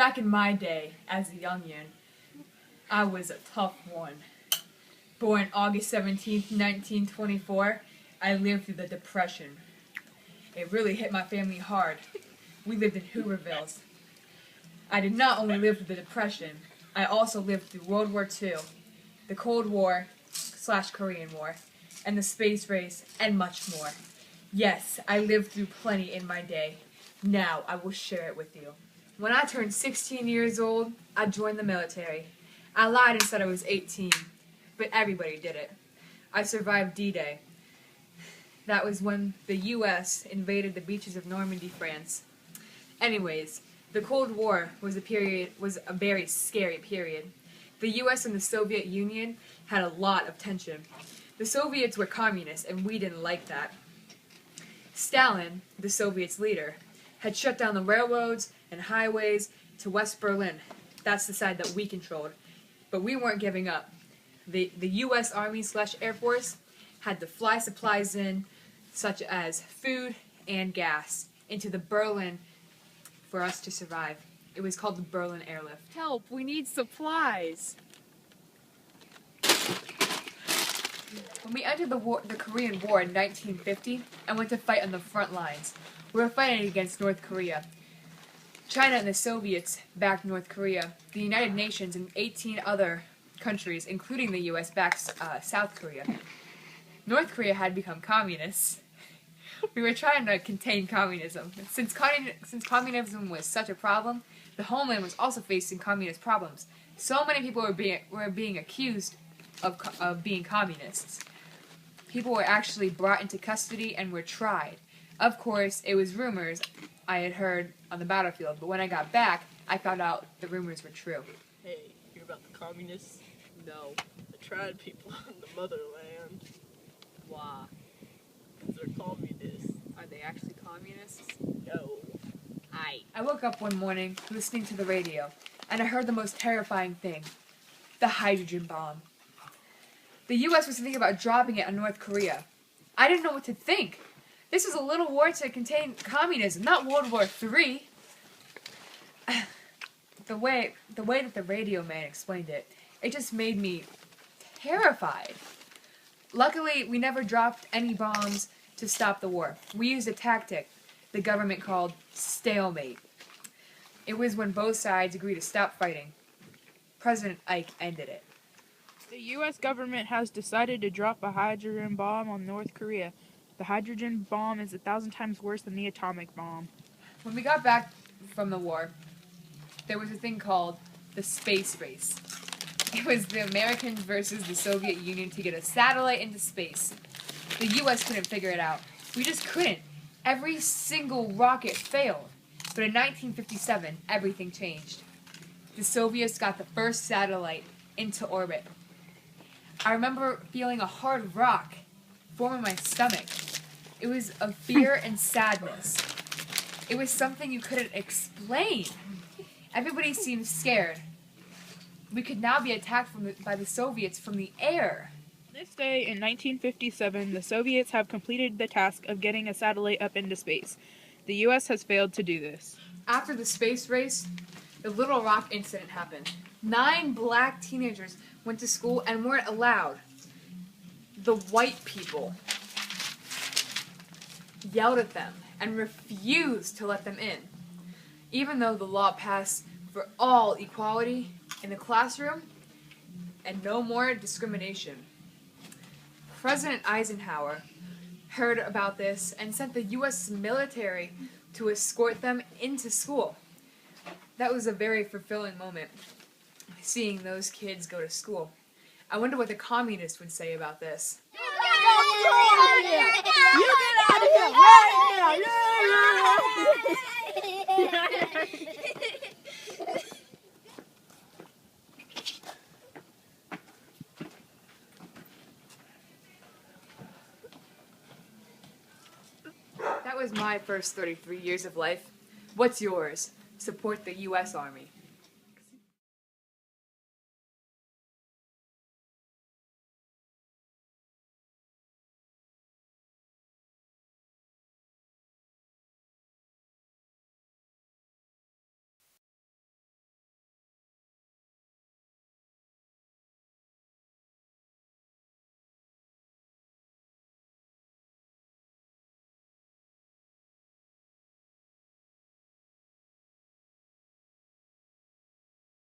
Back in my day, as a youngin', I was a tough one. Born August 17th, 1924, I lived through the Depression. It really hit my family hard. We lived in Hoovervilles. I did not only live through the Depression, I also lived through World War II, the Cold War / Korean War, and the space race, and much more. Yes, I lived through plenty in my day. Now I will share it with you. When I turned 16 years old, I joined the military. I lied and said I was 18, but everybody did it. I survived D-Day. That was when the U.S. invaded the beaches of Normandy, France. Anyways, the Cold War was a very scary period. The U.S. and the Soviet Union had a lot of tension. The Soviets were communists, and we didn't like that. Stalin, the Soviets' leader, had shut down the railroads and highways to West Berlin. That's the side that we controlled. But we weren't giving up. The U.S. Army / Air Force had to fly supplies in, such as food and gas, into the Berlin for us to survive. It was called the Berlin Airlift. Help, we need supplies. When we entered the Korean War in 1950, I went to fight on the front lines. We were fighting against North Korea. China and the Soviets backed North Korea. The United Nations and 18 other countries, including the U.S., backed South Korea. North Korea had become communists. We were trying to contain communism. Since communism was such a problem, the homeland was also facing communist problems. So many people were being accused of being communists. People were actually brought into custody and were tried. Of course, it was rumors I had heard on the battlefield, but when I got back, I found out the rumors were true. Hey, you're about the communists? No, the tried people in the motherland. Why? They're communists. Are they actually communists? No. I woke up one morning listening to the radio, and I heard the most terrifying thing: the hydrogen bomb. The U.S. was thinking about dropping it on North Korea. I didn't know what to think. This was a little war to contain communism, not World War III. The way that the radio man explained it, it just made me terrified. Luckily, we never dropped any bombs to stop the war. We used a tactic the government called stalemate. It was when both sides agreed to stop fighting. President Ike ended it. The U.S. government has decided to drop a hydrogen bomb on North Korea. The hydrogen bomb is 1,000 times worse than the atomic bomb. When we got back from the war, there was a thing called the space race. It was the Americans versus the Soviet Union to get a satellite into space. The U.S. couldn't figure it out. We just couldn't. Every single rocket failed. But in 1957, everything changed. The Soviets got the first satellite into orbit. I remember feeling a hard rock form in my stomach. It was of fear and sadness. It was something you couldn't explain. Everybody seemed scared. We could now be attacked by the Soviets from the air. This day in 1957, the Soviets have completed the task of getting a satellite up into space. The U.S. has failed to do this. After the space race, the Little Rock incident happened. 9 black teenagers went to school and weren't allowed. The white people yelled at them and refused to let them in. Even though the law passed for all equality in the classroom and no more discrimination. President Eisenhower heard about this and sent the U.S. military to escort them into school. That was a very fulfilling moment, seeing those kids go to school. I wonder what the communists would say about this. You get out of here right now! That was my first 33 years of life. What's yours? Support the U.S. Army.